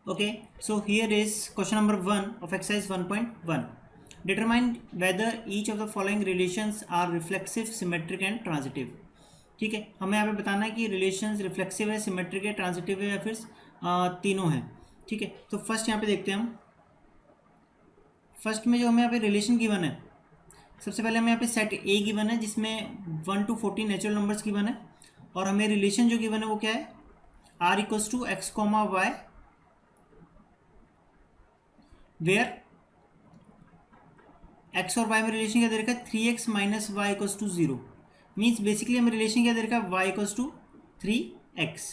Okay, so here is question number 1 of exercise 1.1. Determine whether each of the following relations are reflexive, symmetric and transitive. ठीक है, हमें यहाँ पे बताना है कि रिलेशंस रिफ्लेक्सिव है, सिमेट्रिक है, ट्रांजिटिव है या फिर तीनों हैं. ठीक है, तो फर्स्ट यहाँ पे देखते हैं हम. फर्स्ट में जो हमें यहाँ पे रिलेशन गिवन है, सबसे पहले हमें यहाँ पे सेट ए गिवन है जिसमें 1 to 14 नेचुरल नंबर्स गिवन है, और हमें रिलेशन जो गिवन है वो क्या है, R equals to X comma Y, where X और वाई में रिलेशन क्या दे रखा है, 3x minus Y equals to 0. Means basically हमें रिलेशन क्या दे रखा है, Y equals to 3x.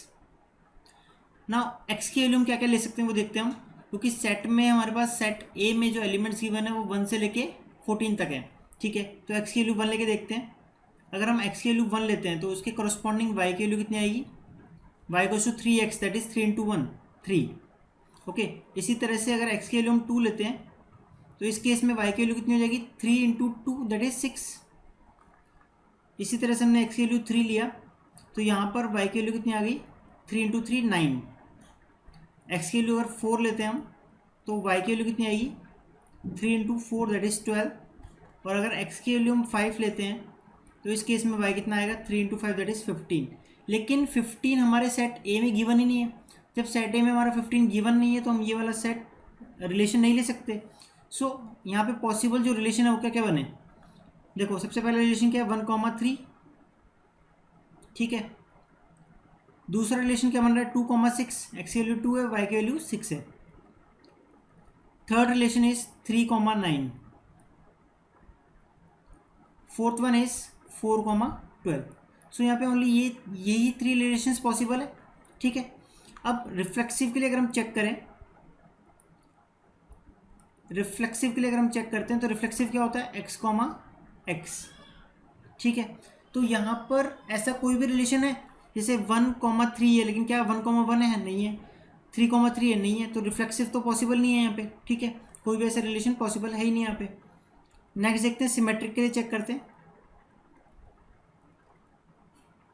Now X की वैल्यू हम क्या क्या ले सकते हैं वो देखते हैं हम, क्योंकि सेट में हमारे पास सेट ए में जो एलिमेंट्स गिवन है वो 1 से लेके 14 तक है. ठीक है, तो एक्स की वैल्यू 1 लेके देखते हैं. अगर हम एक्स की वैल्यू 1 लेते हैं तो उसके करस्पॉन्डिंग वाई की वैल्यू कितनी आएगी, Y equals to 3x, that is 3 into 1 3. Okay, इसी तरह से अगर एक्स की वैल्यू हम 2 लेते हैं तो इस केस में वाई की वैल्यू कितनी हो जाएगी, 3 इंटू 2 दैट इज 6. इसी तरह से हमने एक्स की वैल्यू 3 लिया तो यहाँ पर वाई की वैल्यू कितनी आ गई, 3 इंटू 3 9. एक्स की वैल्यू अगर 4 लेते हैं हम तो वाई की वैल्यू कितनी आएगी, 3 इंटू 4 दैट इज 12. और अगर एक्स की वैल्यू हम 5 लेते हैं तो इस केस में वाई कितना आएगा, 3 इंटू 5 दैट इज 15. लेकिन 15 हमारे सेट ए में गिवन ही नहीं है. जब सेट ए में हमारा 15 गिवन नहीं है तो हम ये वाला सेट रिलेशन नहीं ले सकते. सो यहाँ पे पॉसिबल जो रिलेशन है वो क्या क्या बने, देखो सबसे पहला रिलेशन क्या है, 1,3. ठीक है, दूसरा रिलेशन क्या बन रहा है, 2,6. एक्स की वैल्यू 2 है, वाई की वैल्यू 6 है. Third relation is 3,9. Fourth one is 4,12. सो यहाँ पे ओनली यही 3 रिलेशंस पॉसिबल है. ठीक है, अब रिफ्लेक्सिव के लिए अगर हम चेक करें, रिफ्लेक्सिव के लिए अगर हम चेक करते हैं तो रिफ्लेक्सिव क्या होता है, एक्स कॉमा एक्स. ठीक है, तो यहाँ पर ऐसा कोई भी रिलेशन है जैसे 1,3 है, लेकिन क्या 1,1 है, नहीं है. 3,3 है, नहीं है. तो रिफ्लेक्सिव तो पॉसिबल नहीं है यहाँ पे. ठीक है, कोई भी ऐसा रिलेशन पॉसिबल है ही नहीं यहाँ पे. नेक्स्ट देखते हैं, सिमेट्रिक के लिए चेक करते हैं.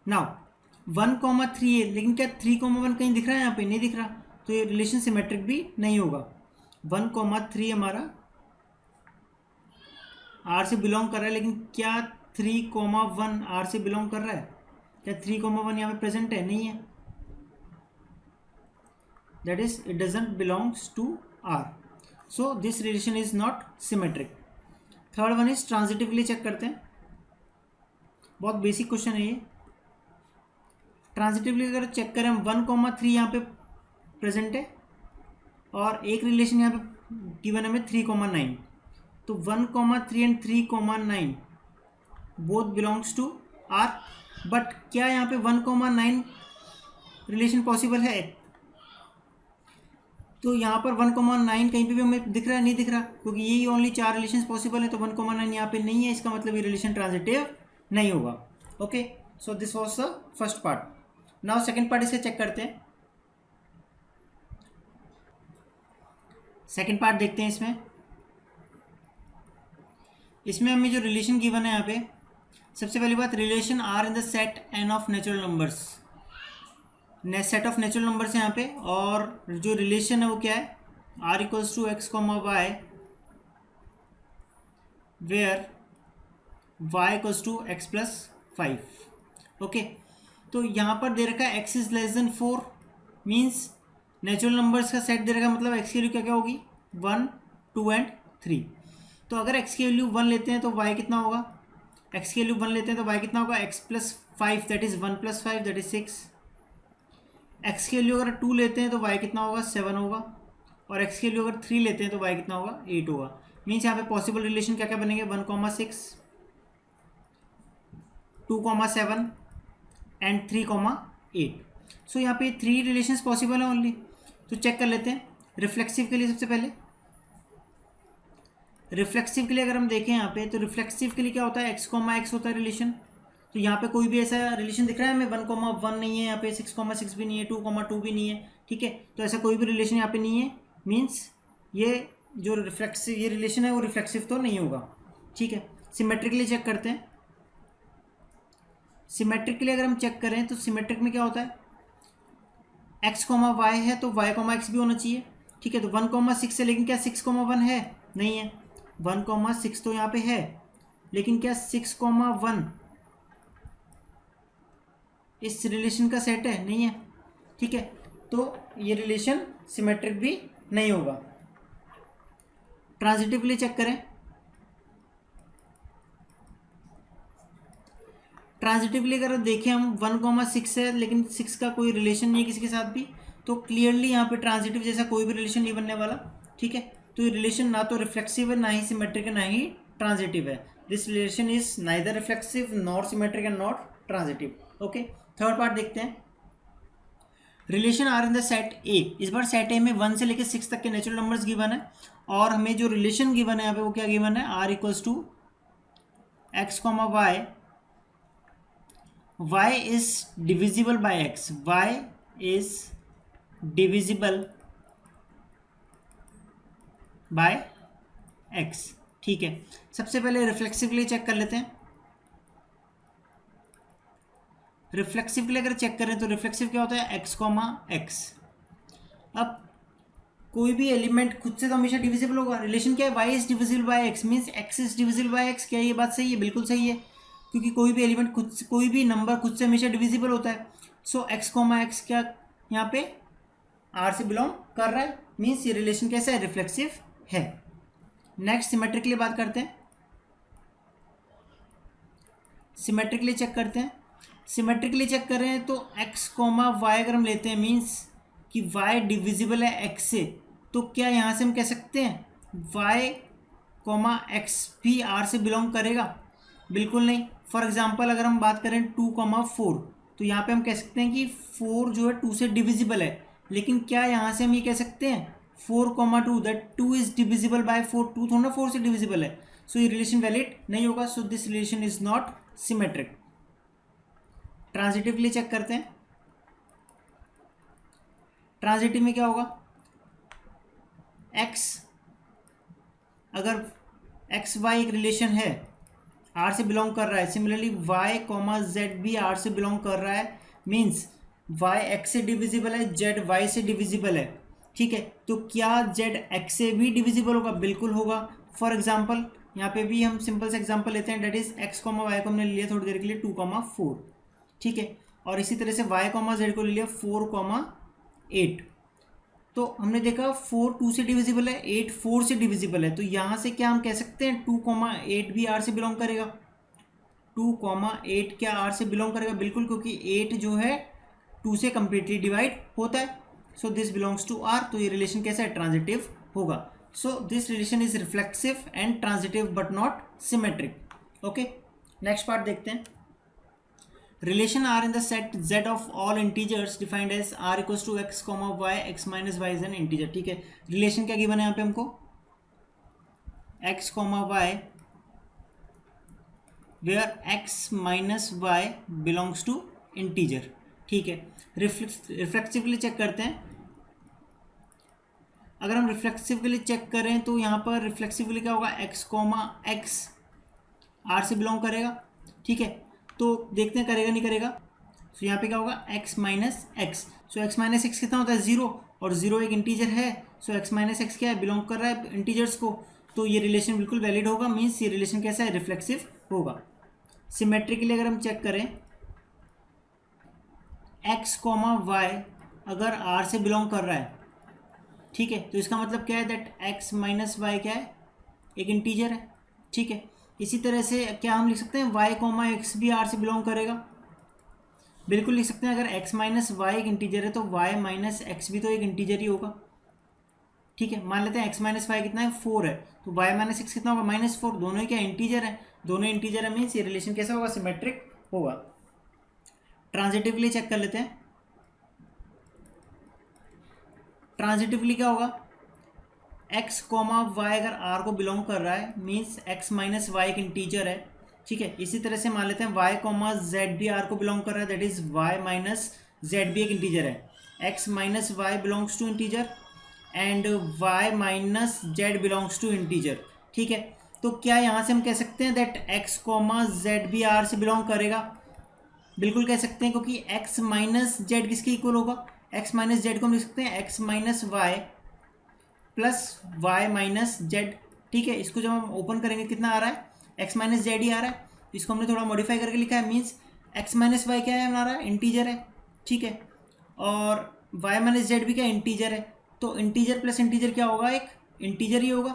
नाउ 1,3 है, लेकिन क्या 3,1 कहीं दिख रहा है, यहाँ पे नहीं दिख रहा, तो ये रिलेशन सिमेट्रिक भी नहीं होगा. 1,3 हमारा आर से बिलोंग कर रहा है, लेकिन क्या 3,1 आर से बिलोंग कर रहा है, क्या 3,1 यहाँ पे प्रेजेंट है, नहीं है. That is it doesn't belongs to R. So this relation is not symmetric. Third one is transitive के लिए चेक करते हैं. बहुत बेसिक क्वेश्चन है ये. ट्रांजिटिवली अगर चेक करें, 1,3 यहाँ पे प्रेजेंट है और एक रिलेशन यहाँ पे गिवन है हमें 3,9. तो 1,3 and 3,9 both belongs to R. But क्या यहाँ पे 1,9 रिलेशन पॉसिबल है, तो यहाँ पर 1,9 कहीं पे भी हमें दिख रहा है, नहीं दिख रहा, क्योंकि यही ओनली 4 रिलेशन पॉसिबल है. तो 1,9 यहाँ पे नहीं है, इसका मतलब ये रिलेशन ट्रांजिटिव नहीं होगा. Okay, so this was the first part. Now second part इसे चेक करते हैं. सेकेंड पार्ट देखते हैं. इसमें हमें जो रिलेशन गिवन है यहाँ पे, सबसे पहली बात, relation R in the set N of natural numbers. Set of natural numbers है यहाँ पे, और जो रिलेशन है वो क्या है, R equals to X comma Y, where Y equals to X plus 5. Okay, तो यहाँ पर दे रखा है X is less than 4. Means natural numbers का सेट दे रखा है, मतलब एक्स की वैल्यू क्या क्या होगी, 1 2 एंड 3. तो अगर x की वैल्यू 1 लेते हैं तो y कितना होगा, x की वैल्यू 1 लेते हैं तो y कितना होगा, x plus 5 that is 1 plus 5 that is 6. x की वैल्यू अगर 2 लेते हैं तो y कितना होगा, 7 होगा. और x की वैल्यू अगर 3 लेते हैं तो y कितना होगा, 8 होगा. मीन्स यहाँ पे पॉसिबल रिलेशन क्या क्या बनेंगे, 1,6 2,7 एंड 3,8. सो यहाँ पे 3 रिलेशंस पॉसिबल है ओनली. तो चेक कर लेते हैं रिफ्लेक्सिव के लिए. सबसे पहले रिफ्लेक्सिव के लिए अगर हम देखें यहाँ पे, तो रिफ्लेक्सिव के लिए क्या होता है, एक्स कॉमा एक्स होता है रिलेशन. तो यहाँ पे कोई भी ऐसा रिलेशन दिख रहा है हमें, 1,1 नहीं है यहाँ पे, 6,6 भी नहीं है, 2,2 भी नहीं है. ठीक है, तो ऐसा कोई भी रिलेशन यहाँ पे नहीं है. मीन्स ये जो रिफ्लेक्सिव ये रिलेशन है वो रिफ्लेक्सिव तो नहीं होगा. ठीक है, सिमेट्रिक के लिए चेक करते हैं. सिमेट्रिक के लिए अगर हम चेक करें तो सिमेट्रिक में क्या होता है, एक्स कॉमा वाई है तो वाई कॉमा एक्स भी होना चाहिए. ठीक है, तो 1,6 है, लेकिन क्या 6,1 है? नहीं है। 1,6 तो यहाँ पे है, लेकिन क्या 6,1 इस रिलेशन का सेट है? नहीं है। ठीक है, तो ये रिलेशन सिमेट्रिक भी नहीं होगा। ट्रांजिटिवली चेक करें। ट्रांजिटिवली अगर देखें हम 1,6 है, लेकिन 6 का कोई रिलेशन नहीं है किसी के साथ भी, तो क्लियरली यहाँ पे ट्रांजिटिव जैसा कोई भी रिलेशन नहीं बनने वाला। ठीक है, तो ये रिलेशन ना तो रिफ्लेक्सिव है, ना ही सिमेट्रिक है, ना ही ट्रांजिटिव है। This relation is neither reflexive not symmetric and not transitive. Okay, third part देखते हैं। Relation R in the set A. इस बार सेट ए में 1 से लेकर 6 तक के नेचुरल नंबर्स गिवन है, और हमें जो रिलेशन गिवन है यहाँ पे वो क्या गिवन है? R equals to X comma Y, y is divisible by x, y is divisible by x। ठीक है, सबसे पहले रिफ्लेक्सिवली चेक कर लेते हैं। रिफ्लेक्सिव के लिए अगर चेक करें तो रिफ्लेक्सिव क्या होता है? x comma x. अब कोई भी एलिमेंट खुद से तो हमेशा डिविजिबल होगा। रिलेशन क्या है? y is divisible by x means x is divisible by x। क्या ये बात सही है? बिल्कुल सही है, क्योंकि कोई भी एलिमेंट खुद से, कोई भी नंबर खुद से हमेशा डिविजिबल होता है। सो x कॉमा एक्स क्या यहाँ पे r से बिलोंग कर रहा है, मीन्स ये रिलेशन कैसा है? रिफ्लेक्सिव है। नेक्स्ट सिमेट्रिक के लिए बात करते हैं। सिमेट्रिकली चेक करते हैं। सिमेट्रिकली चेक कर रहे हैं तो x कॉमा वाई अगर हम लेते हैं, मीन्स कि y डिविजिबल है x से, तो क्या यहाँ से हम कह सकते हैं y कॉमा एक्स भी r से बिलोंग करेगा? बिल्कुल नहीं। फॉर एग्जाम्पल अगर हम बात करें 2,4, तो यहाँ पे हम कह सकते हैं कि 4 जो है 2 से डिविजिबल है, लेकिन क्या यहाँ से हम ये कह सकते हैं 4,2 दैट 2 इज डिविजिबल बाय 4? 2 थोड़ा ना 4 से डिविजिबल है, सो ये रिलेशन वैलिड नहीं होगा। So this relation is not symmetric. Transitively check करते हैं। ट्रांजिटिव में क्या होगा? x, अगर एक्स वाई एक रिलेशन है, आर से बिलोंग कर रहा है, सिमिलरली वाई कॉमा जेड भी आर से बिलोंग कर रहा है, मीन्स वाई एक्स से डिविजिबल है, जेड वाई से डिविजिबल है। ठीक है, तो क्या जेड एक्स से भी डिविजिबल होगा? बिल्कुल होगा। फॉर एग्जाम्पल यहाँ पे भी हम सिंपल से एग्जाम्पल लेते हैं, that is X comma Y को हमने लिया थोड़ी देर के लिए 2,4। ठीक है, और इसी तरह से वाई कॉमा जेड को ले लिया 4,8। तो हमने देखा 4 2 से डिविजिबल है, 8 4 से डिविजिबल है, तो यहाँ से क्या हम कह सकते हैं 2,8 भी आर से बिलोंग करेगा? 2,8 क्या आर से बिलोंग करेगा? बिल्कुल, क्योंकि 8 जो है 2 से कंप्लीटली डिवाइड होता है। So this belongs to R. तो ये रिलेशन कैसा है? ट्रांजिटिव होगा। So this relation is reflexive and transitive but not symmetric. Okay, next part देखते हैं। Relation R in the set Z of all integers defined as R equals to x comma y, x minus y is an integer। ठीक है, relation क्या given है यहाँ पे हमको? x comma y where x minus y belongs to integer। ठीक है, रिफ्लेक्सिवली check करते हैं। अगर हम रिफ्लेक्सिवली चेक करें तो यहाँ पर रिफ्लेक्सिवली क्या होगा? x comma x R से बिलोंग करेगा। ठीक है, तो देखते हैं करेगा नहीं करेगा। सो यहाँ पे क्या होगा? x minus x. So x minus x कितना होता है? 0, और 0 एक इंटीजर है। सो x माइनस एक्स क्या है? बिलोंग कर रहा है इंटीजर्स को, तो ये रिलेशन बिल्कुल वैलिड होगा, मीन्स ये रिलेशन कैसा है? रिफ्लेक्सिव होगा। सिमेट्रिकली अगर हम चेक करें, x कॉमा वाई अगर r से बिलोंग कर रहा है, ठीक है, तो इसका मतलब क्या है? दैट x माइनस वाई क्या है? एक इंटीजर है। ठीक है, इसी तरह से क्या हम लिख सकते हैं y कॉमा एक्स भी r से बिलोंग करेगा? बिल्कुल लिख सकते हैं। अगर x माइनस वाई एक इंटीजर है तो y माइनस एक्स भी तो एक इंटीजर ही होगा। ठीक है, मान लेते हैं x माइनस वाई कितना है? 4 है, तो y माइनस एक्स कितना होगा? -4। दोनों ही क्या इंटीजर है? दोनों इंटीजर है, मीन्स ये रिलेशन कैसा होगा? सिमेट्रिक होगा। ट्रांजिटिवली चेक कर लेते हैं। ट्रांजिटिवली क्या होगा? x कॉमा वाई अगर r को बिलोंग कर रहा है, मीन्स x माइनस वाई एक इंटीजर है। ठीक है, इसी तरह से मान लेते हैं y कॉमा जेड भी r को बिलोंग कर रहा है, that is y minus Z भी एक इंटीजर है। x minus Y belongs to integer and y minus Z belongs to integer. ठीक है, तो क्या यहाँ से हम कह सकते हैं दैट x कॉमा जेड भी r से बिलोंग करेगा? बिल्कुल कह सकते हैं, क्योंकि x माइनस जेड किसके इक्वल होगा? x माइनस जेड को हम लिख सकते हैं x minus Y plus Y minus Z. ठीक है, इसको जब हम ओपन करेंगे कितना आ रहा है, एक्स माइनस जेड ही आ रहा है। इसको हमने थोड़ा मॉडिफाई करके लिखा है, मीन्स एक्स माइनस वाई क्या है हमारा, इंटीजर है। ठीक है, और वाई माइनस जेड भी क्या इंटीजर है, तो इंटीजर प्लस इंटीजर क्या होगा, एक इंटीजर ही होगा।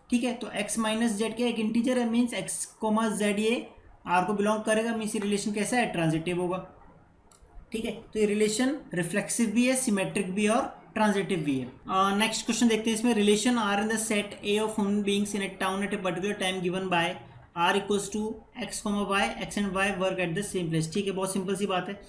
ठीक है, तो एक्स माइनस जेड क्या एक इंटीजर है, मीन्स एक्स कोमा जेड ये आर को बिलोंग करेगा, मीन्स ये रिलेशन कैसा है, ट्रांजिटिव होगा। ठीक है, तो ये रिलेशन रिफ्लेक्सिव भी है, सिमेट्रिक भी है और ट्रांजिटिव भी है। नेक्स्ट क्वेश्चन देखते हैं इसमें, relation R in the set A of human beings in a town at a particular time given by R equals to X comma Y, X and Y work at the same place. ठीक है, बहुत simple सी बात है।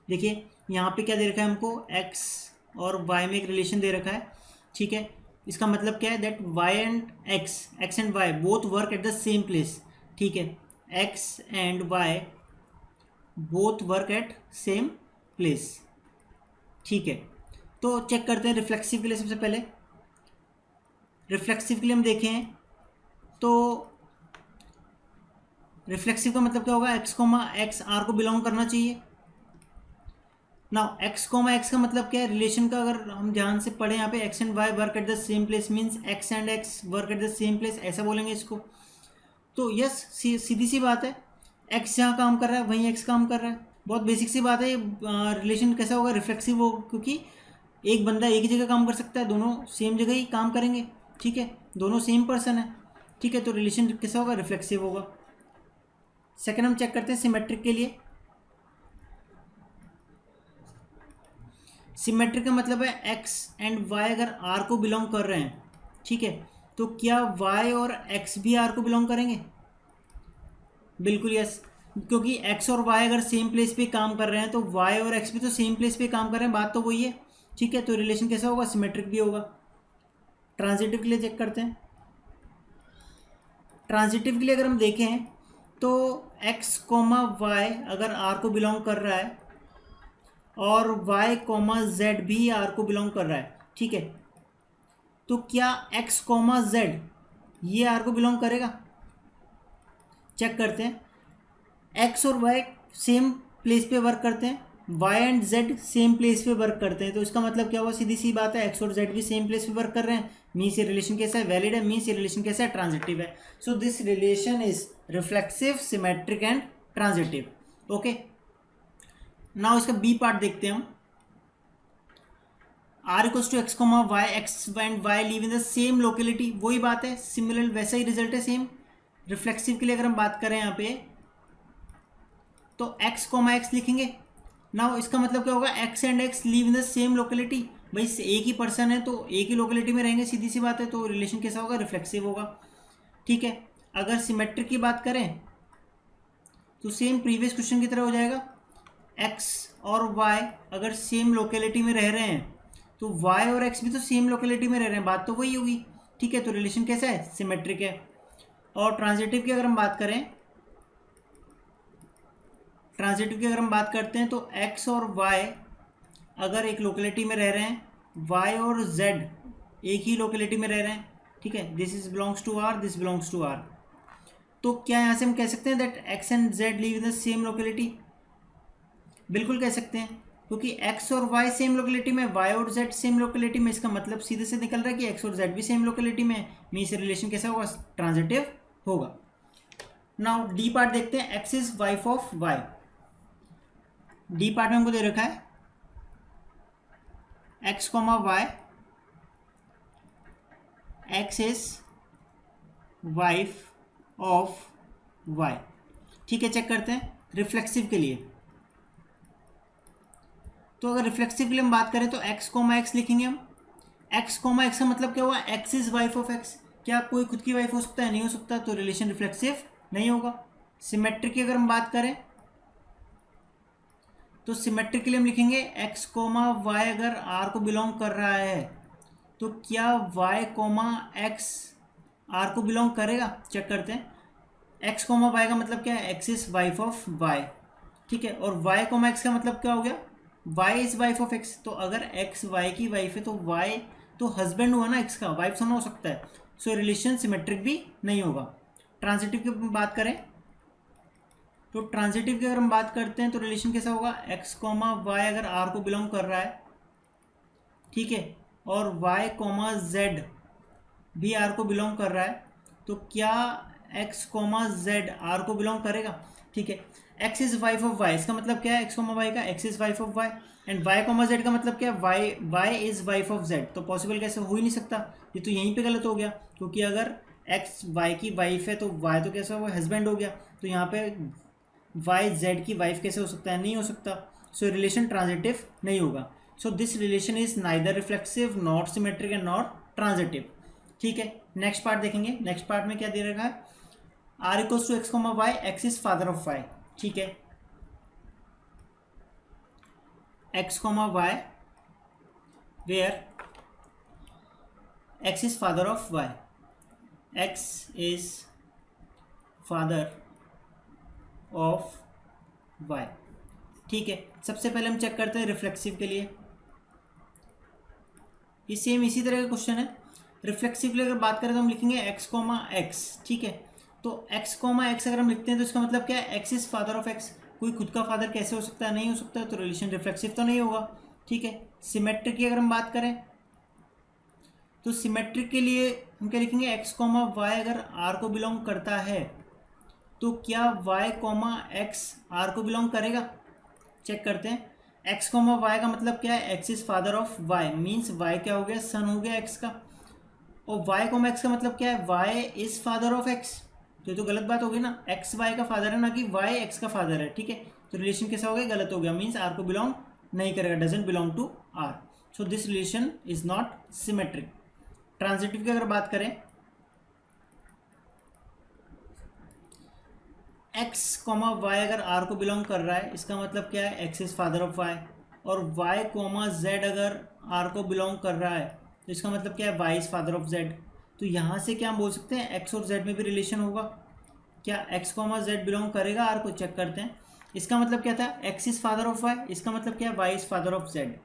देखिए यहाँ पे क्या दे रखा है हमको, एक्स और वाई में एक रिलेशन दे रखा है। ठीक है, इसका मतलब क्या है, that Y and X and Y both work at the same place. ठीक है, X and Y both work at same place. ठीक है, तो चेक करते हैं रिफ्लेक्सिव के लिए। सबसे पहले रिफ्लेक्सिव के लिए हम देखें तो रिफ्लेक्सिव का मतलब क्या होगा, एक्स कोमा एक्स आर को बिलोंग करना चाहिए। नाउ एक्स कोमा एक्स का मतलब क्या है, रिलेशन का अगर हम ध्यान से पढ़े यहाँ पे, X and Y work at the same place, means X and X work at the same place, ऐसा बोलेंगे इसको। तो यस, सीधी सी बात है, एक्स जहाँ काम कर रहा है वहीं एक्स काम कर रहा है, बहुत बेसिक सी बात है। रिलेशन कैसा होगा, रिफ्लेक्सिव होगा, क्योंकि एक बंदा एक ही जगह काम कर सकता है, दोनों सेम जगह ही काम करेंगे। ठीक है, दोनों सेम पर्सन है। ठीक है, तो रिलेशन कैसा होगा, रिफ्लेक्सिव होगा। सेकंड हम चेक करते हैं सिमेट्रिक के लिए। सिमेट्रिक का मतलब है एक्स एंड वाई अगर आर को बिलोंग कर रहे हैं, ठीक है, तो क्या वाई और एक्स भी आर को बिलोंग करेंगे, बिल्कुल यस, क्योंकि एक्स और वाई अगर सेम प्लेस पे काम कर रहे हैं तो वाई और एक्स भी तो सेम प्लेस पे काम कर रहे हैं, बात तो वही है। ठीक है, तो रिलेशन कैसा होगा, सिमेट्रिक भी होगा। ट्रांजिटिव के लिए चेक करते हैं। ट्रांजिटिव के लिए अगर हम देखें तो एक्स कोमा वाई अगर आर को बिलोंग कर रहा है और y कोमा जेड भी आर को बिलोंग कर रहा है, ठीक है, तो क्या x कोमा जेड ये आर को बिलोंग करेगा, चेक करते हैं। x और y सेम प्लेस पे वर्क करते हैं, y and z same place पे वर्क करते हैं, तो इसका मतलब क्या हुआ, सीधी सी बात है, x और z भी सेम प्लेस पे वर्क कर रहे हैं, मीन्स ये रिलेशन कैसा है, वैलिड है, मीन्स ये रिलेशन कैसा है, ट्रांजिटिव है। So this relation is reflexive, symmetric and transitive. Okay, now इसका बी पार्ट देखते हैं हम। R equals to X comma Y, X and Y live in the same locality, वही बात है, सिमिलर वैसा ही रिजल्ट है, सेम। रिफ्लेक्सिव के लिए अगर हम बात करें यहाँ पे तो एक्स कोमा एक्स लिखेंगे। नाउ इसका मतलब क्या होगा, X and X live in the same locality, भाई एक ही पर्सन है तो एक ही लोकेलिटी में रहेंगे, सीधी सी बात है, तो रिलेशन कैसा होगा, रिफ्लेक्सिव होगा। ठीक है, अगर सिमेट्रिक की बात करें तो सेम प्रीवियस क्वेश्चन की तरह हो जाएगा, एक्स और वाई अगर सेम लोकेलिटी में रह रहे हैं तो y और x भी तो सेम लोकेलिटी में रह रहे हैं, बात तो वही होगी। ठीक है, तो रिलेशन कैसा है, सिमेट्रिक है। और ट्रांजिटिव की अगर हम बात करें, ट्रांजिटिव की अगर हम बात करते हैं तो x और y अगर एक लोकेलिटी में रह रहे हैं, y और z एक ही लोकेलिटी में रह रहे हैं, ठीक है, this is belongs to r, this belongs to r, तो क्या यहाँ से हम कह सकते हैं that x and z live in the same locality, बिल्कुल कह सकते हैं, क्योंकि x और y सेम लोकेलिटी में, y और z सेम लोकेलिटी में, इसका मतलब सीधे से निकल रहा है कि x और z भी सेम लोकेलिटी में, मीन्स रिलेशन कैसा होगा, ट्रांजिटिव होगा। नाउ डी पार्ट देखते हैं, x is wife of y। D part में हमको दे रखा है x comma Y, x is wife of y। ठीक है, चेक करते हैं रिफ्लेक्सिव के लिए। तो अगर रिफ्लेक्सिव के लिए हम बात करें तो x कोमा एक्स लिखेंगे हम। x कोमा एक्स का मतलब क्या हुआ, x is wife of x, क्या कोई खुद की वाइफ हो सकता है, नहीं हो सकता, तो रिलेशन रिफ्लेक्सिव नहीं होगा। सिमेट्रिक की अगर हम बात करें तो सिमेट्रिक के लिए हम लिखेंगे x कोमा वाई अगर r को बिलोंग कर रहा है तो क्या y कोमा x r को बिलोंग करेगा, चेक करते हैं। x कोमा वाई का मतलब क्या है, x is wife of y, ठीक है, और y कोमा x का मतलब क्या हो गया, y is wife of x, तो अगर x y की वाइफ है तो y तो हस्बैंड हुआ ना x का, वाइफ सोना हो सकता है, सो रिलेशन सिमेट्रिक भी नहीं होगा। ट्रांजिटिव की बात करें तो ट्रांजिटिव की अगर हम बात करते हैं तो रिलेशन कैसा होगा, x कोमा वाई अगर r को बिलोंग कर रहा है, ठीक है, और y कोमा z भी आर को बिलोंग कर रहा है, तो क्या एक्स कोमा जेड आर को बिलोंग करेगा? ठीक है, X is wife of Y, इसका मतलब क्या है एक्स कोमा वाई का, X is wife of Y, and Y comma Z का मतलब क्या है Y is wife of Z. तो पॉसिबल कैसे हो ही नहीं सकता, ये तो यहीं पे गलत हो गया, क्योंकि अगर एक्स वाई की वाइफ है तो वाई तो कैसा हुआ, हस्बैंड हो गया, तो यहाँ पे वाई जेड की वाइफ कैसे हो सकता है, नहीं हो सकता। सो रिलेशन ट्रांजिटिव नहीं होगा। So this relation is neither reflexive not symmetric and not transitive. ठीक है, नेक्स्ट पार्ट देखेंगे। नेक्स्ट पार्ट में क्या दे रखा है, R equals to X comma Y, X is father of Y. ठीक है, X comma Y where X is father of Y, X is father of Y. ठीक है, सबसे पहले हम चेक करते हैं रिफ्लेक्सिव के लिए, ये सेम इसी तरह का क्वेश्चन है। रिफ्लेक्सिव के लिए अगर बात करें तो हम लिखेंगे एक्स कोमा एक्स। ठीक है, तो एक्स कोमा एक्स अगर हम लिखते हैं तो इसका मतलब क्या है, X is father of x. कोई खुद का फादर कैसे हो सकता है, नहीं हो सकता, तो रिलेशन रिफ्लेक्सिव तो नहीं होगा। ठीक है, सिमेट्रिक की अगर हम बात करें तो सिमेट्रिक के लिए हम क्या लिखेंगे, एक्स कोमा वाई अगर आर को बिलोंग करता है तो क्या वाई कोमा एक्स आर को बिलोंग करेगा? चेक करते हैं। एक्स कोमा वाई का मतलब क्या है, X is father of Y, means Y क्या हो गया, सन हो गया एक्स का। और वाई कोमा एक्स का मतलब क्या है, Y is father of X. तो ये तो गलत बात हो गई ना, एक्स वाई का फादर है ना कि वाई एक्स का फादर है। ठीक है, तो रिलेशन कैसा हो गया, गलत हो गया, मीन्स आर को बिलोंग नहीं करेगा, doesn't belong to R. So this relation is not symmetric. Transitive की अगर बात करें, एक्स कोमा वाई अगर आर को बिलोंग कर रहा है, इसका मतलब क्या है, X is father of Y. और वाई कोमा जेड अगर आर को बिलोंग कर रहा है तो इसका मतलब क्या है, Y is father of Z. तो यहाँ से क्या हम बोल सकते हैं, एक्स और जेड में भी रिलेशन होगा। क्या एक्स कोमा जेड बिलोंग करेगा आर को? चेक करते हैं। इसका मतलब क्या था, x is father of Y, इसका मतलब क्या है, Y is father of Z.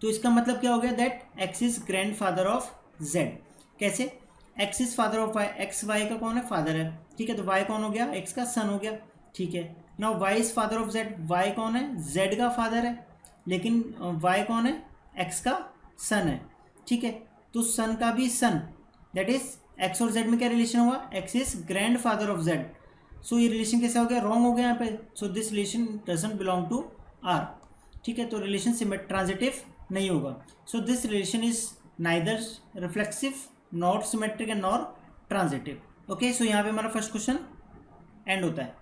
तो इसका मतलब क्या हो गया, that x is grandfather of z. कैसे, x is father of Y, x y का कौन है, फादर है। ठीक है, तो वाई कौन हो गया, एक्स का सन हो गया। ठीक है, now Y is father of Z, Y कौन है, जेड का फादर है, लेकिन वाई कौन है, एक्स का सन है। ठीक है, तो सन का भी सन, दैट इज एक्स और जेड में क्या रिलेशन हुआ, x is grandfather of z. So ये रिलेशन कैसा हो गया, रॉन्ग हो गया यहाँ पे। So this relation doesn't belong to R. ठीक है, तो रिलेशन ट्रांजिटिव नहीं होगा। So this relation is neither reflexive not symmetric and not transitive. Okay, so यहाँ पे हमारा फर्स्ट क्वेश्चन एंड होता है।